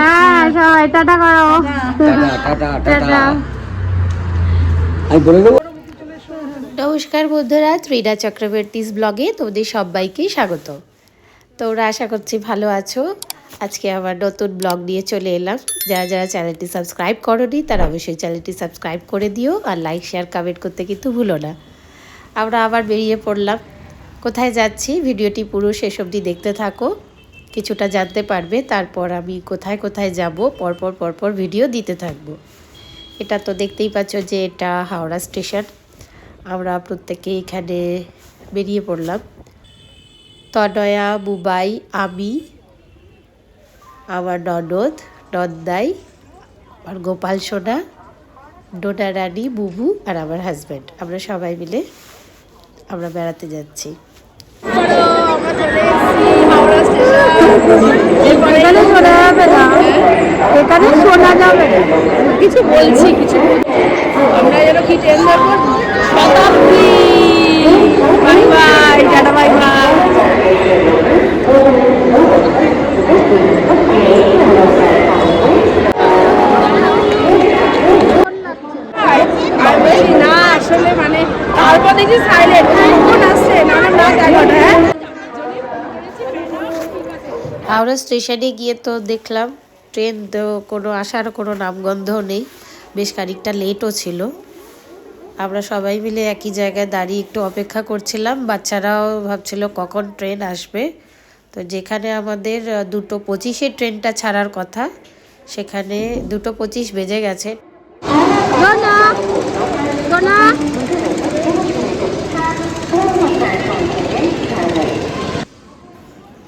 হ্যাঁ সবাই টাটা করো। নমস্কার বন্ধুরা, ত্রিনা চক্রবর্তীস ব্লগে তোমাদের সবাইকে স্বাগত। তোমরা আশা করছি ভালো আছো। আজকে আবার নতুন ব্লগ নিয়ে চলে এলাম। যারা যারা চ্যানেলটি সাবস্ক্রাইব করোনি তারা অবশ্যই চ্যানেলটি সাবস্ক্রাইব করে দিও, আর লাইক শেয়ার কমেন্ট করতে কিন্তু ভুলো না। আমরা আবার বেরিয়ে পড়লাম। কোথায় যাচ্ছি ভিডিওটি পুরো শেষ অবধি দেখতে থাকো, কিছুটা জানতে পারবে। তারপর আমি কোথায় কোথায় যাব পরপর ভিডিও দিতে থাকবো। এটা তো দেখতেই পাচ্ছ যে এটা হাওড়া স্টেশন। আমরা প্রত্যেকে এখানে বেরিয়ে পড়লাম। তনয়া, বুবাই, আমি, আমার ননদ, নন্দাই, আর গোপাল সোনা, ডোনা রানী, বুবু আর আমার হাজব্যান্ড, আমরা সবাই মিলে আমরা বেড়াতে যাচ্ছি। এখানে শোনা যাবে কিছু বলছি, আমরা যেন কি ট্রেন ধরবো, শতাব্দী। Bye bye, tata, bye bye. না আসলে মানে তারপর দেখি সাইলেন্ট আসছে না জায়গাটা। হ্যাঁ, হাওড়া স্টেশনে গিয়ে তো দেখলাম ট্রেন তো কোনো আসার কোনো নামগন্ধ নেই, বেশ খানিকটা লেটও ছিল। আমরা সবাই মিলে একই জায়গায় দাঁড়িয়ে একটু অপেক্ষা করছিলাম। বাচ্চারাও ভাবছিল কখন ট্রেন আসবে। তো যেখানে আমাদের 2:25-এ ট্রেনটা ছাড়ার কথা, সেখানে 2:25 বেজে গেছে।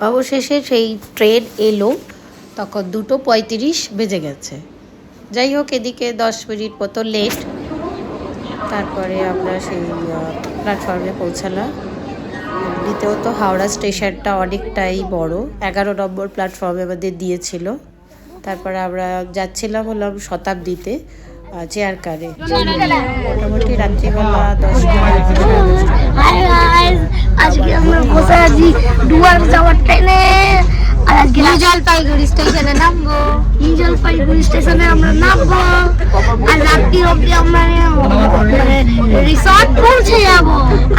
অবশেষে সেই ট্রেন এলো, তখন 2:35 বেজে গেছে। যাই হোক, এদিকে 10 মিনিট মতো লেট। তারপরে আমরা সেই প্ল্যাটফর্মে পৌঁছালাম। এমনিতেও তো হাওড়া স্টেশনটা অনেকটাই বড়, 11 নম্বর প্ল্যাটফর্মে আমাদের দিয়েছিল। তারপরে আমরা যাচ্ছিলাম হলাম শতাব্দীতে চেয়ার কারে। মোটামুটি রাত্রিবেলা 10টা। আজকে আমরা বসে আছি ডুয়ার যাওয়ার ট্রেনে। আর আজকে জলপাইগুড়ি স্টেশনে নামবো। জলপাইগুড়ি স্টেশনে আমরা নামবো, আর রাত্রি অবধি আমরা রিসর্ট পৌঁছে যাবো।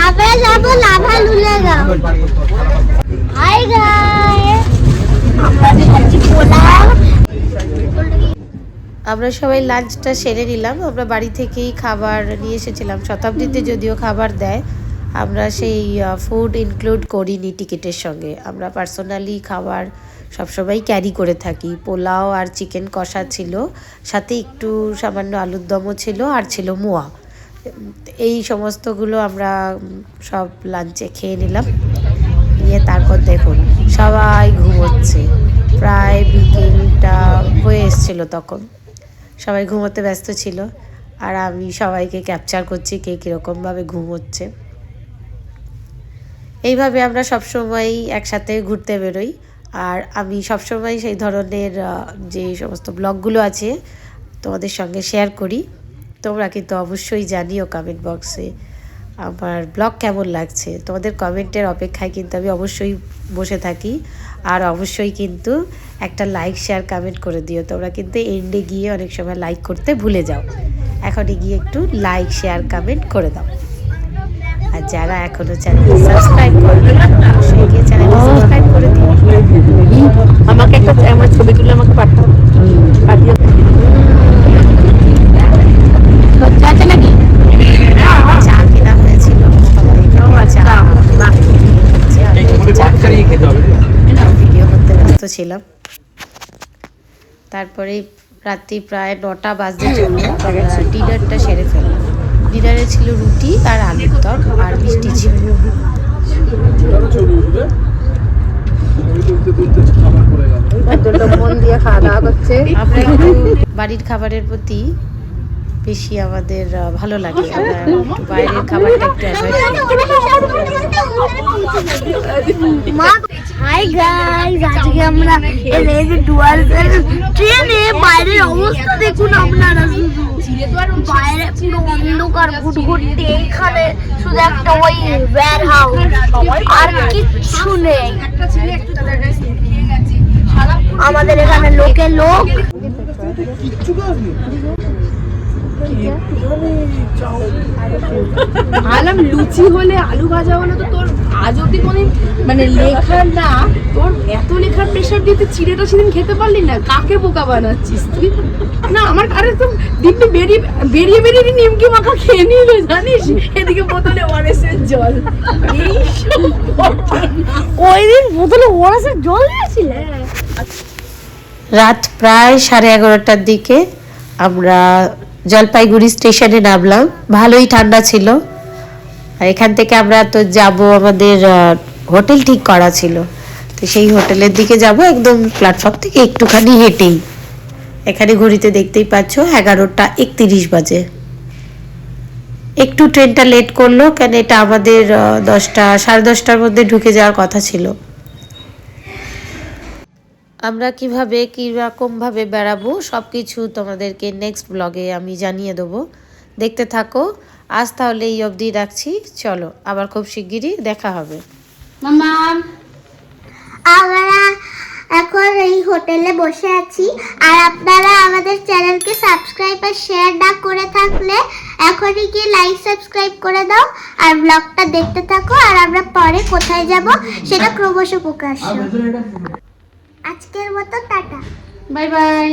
আবার যাবো লাভালুলেগা। হাই গাইস, আমরা খাচ্ছি পোলাও। আমরা সবাই লাঞ্চটা সেরে নিলাম। আমরা বাড়ি থেকেই খাবার নিয়ে এসেছিলাম। শতাব্দীতে যদিও খাবার দেয়, আমরা সেই ফুড ইনক্লুড করিনি টিকিটের সঙ্গে। আমরা পার্সোনালি খাবার সবসময় ক্যারি করে থাকি। পোলাও আর চিকেন কষা ছিল, সাথে একটু সামান্য আলুর দমও ছিল, আর ছিল মোয়া। এই সমস্তগুলো আমরা সব লাঞ্চে খেয়ে নিলাম। নিয়ে তারপর দেখুন সবাই ঘুমোচ্ছে। প্রায় বিকেলটা হয়ে এসেছিল তখন, সবাই ঘুমোতে ব্যস্ত ছিল। আর আমি সবাইকে ক্যাপচার করছি কে কীরকমভাবে ঘুমোচ্ছে। এইভাবে আমরা সবসময় একসাথে ঘুরতে বেরোই। আর আমি সবসময় সেই ধরনের যে সমস্ত ব্লগগুলো আছে তোমাদের সঙ্গে শেয়ার করি। তোমরা কিন্তু অবশ্যই জানিও কমেন্ট বক্সে আমার ব্লগ কেমন লাগছে। তোমাদের কমেন্টের অপেক্ষায় কিন্তু আমি অবশ্যই বসে থাকি। আর অবশ্যই কিন্তু একটা লাইক শেয়ার কমেন্ট করে দিও। তোমরা কিন্তু এন্ডে গিয়ে অনেক সময় লাইক করতে ভুলে যাও। এখনই গিয়ে একটু লাইক শেয়ার কমেন্ট করে দাও। আর যারা এখনো চ্যানেলটি সাবস্ক্রাইব করবে অবশ্যই গিয়ে চ্যানেলটি সাবস্ক্রাইব করে দিও। আমাকে একটা আমার ছবি তুলে আমাকে পাঠাও। নাকি চা কেনা হয়েছিল, ভিডিও করতে ব্যস্ত ছিলাম। তারপরে রাত্রি প্রায় 9টা বাজতে চলল। ডিনারটা সেরে ফেললাম। ডিনারে ছিল রুটি আর আলুর দম আর মিষ্টি ছিল। আমরা একটু বাড়ির খাবারের প্রতি বেশি আমাদের ভালো লাগে। আমরা বাইরের খাবারটা একটু অ্যাভয়েড করি। হাই গাইস, আজকে আমরা এলেছি ডুয়ার্সের ট্রেনে। বাইরের অবস্থা দেখুন আপনারা, বাইরে পুরো অন্ধকার ঘুটঘুটে, এখানে শুধু একটা ওই ওয়্যার হাউস, আর কিচ্ছু নেই। আমাদের এখানে লোকের লোক। আলাম লুচি হলে আলু ভাজা হলে তো তোর আজ অব্দি কোনো মানে লেখা না, তোর এত লেখার প্রেশার দিয়ে তুই চিড়েটা সেদিন খেতে পারলি না। কাকে বোকা বানাচ্ছিস তুই? না আমার আরে তো দিব্যি বেরিয়ে বেরিয়ে নিমকি মাখা খেয়ে নিল জানিস, এদিকে বোতলে ওয়ারেসের জল। ওই দিন বোতলে ওয়ারেসের জল দিয়েছিলে? রাত প্রায় 11:30টার দিকে আমরা জলপাইগুড়ি স্টেশনে নামলাম। ভালোই ঠান্ডা ছিল। আর এখান থেকে আমরা তো যাব, আমাদের হোটেল ঠিক করা ছিল, তো সেই হোটেলের দিকে যাব একদম প্ল্যাটফর্ম থেকে একটুখানি হেঁটেই। এখানে ঘড়িতে দেখতেই পাচ্ছ 11:31 বাজে। একটু ট্রেনটা লেট করলো, কেন এটা আমাদের 10টা-10:30টার মধ্যে ঢুকে যাওয়ার কথা ছিল। আমরা কিভাবে কীরকমভাবে বেড়াবো সব কিছু তোমাদেরকে নেক্সট ব্লগে আমি জানিয়ে দেবো, দেখতে থাকো। আজ তাহলে এই অবধি রাখছি, চলো আবার খুব শিগগিরই দেখা হবে। আমরা এখন এই হোটেলে বসে আছি, আর আপনারা আমাদের চ্যানেলকে সাবস্ক্রাইব আর শেয়ার না করে থাকলে এখনই গিয়ে লাইক সাবস্ক্রাইব করে দাও, আর ব্লগটা দেখতে থাকো। আর আমরা পরে কোথায় যাব সেটা ক্রমশ প্রকাশ। আজকের মতো টাটা, বাই বাই।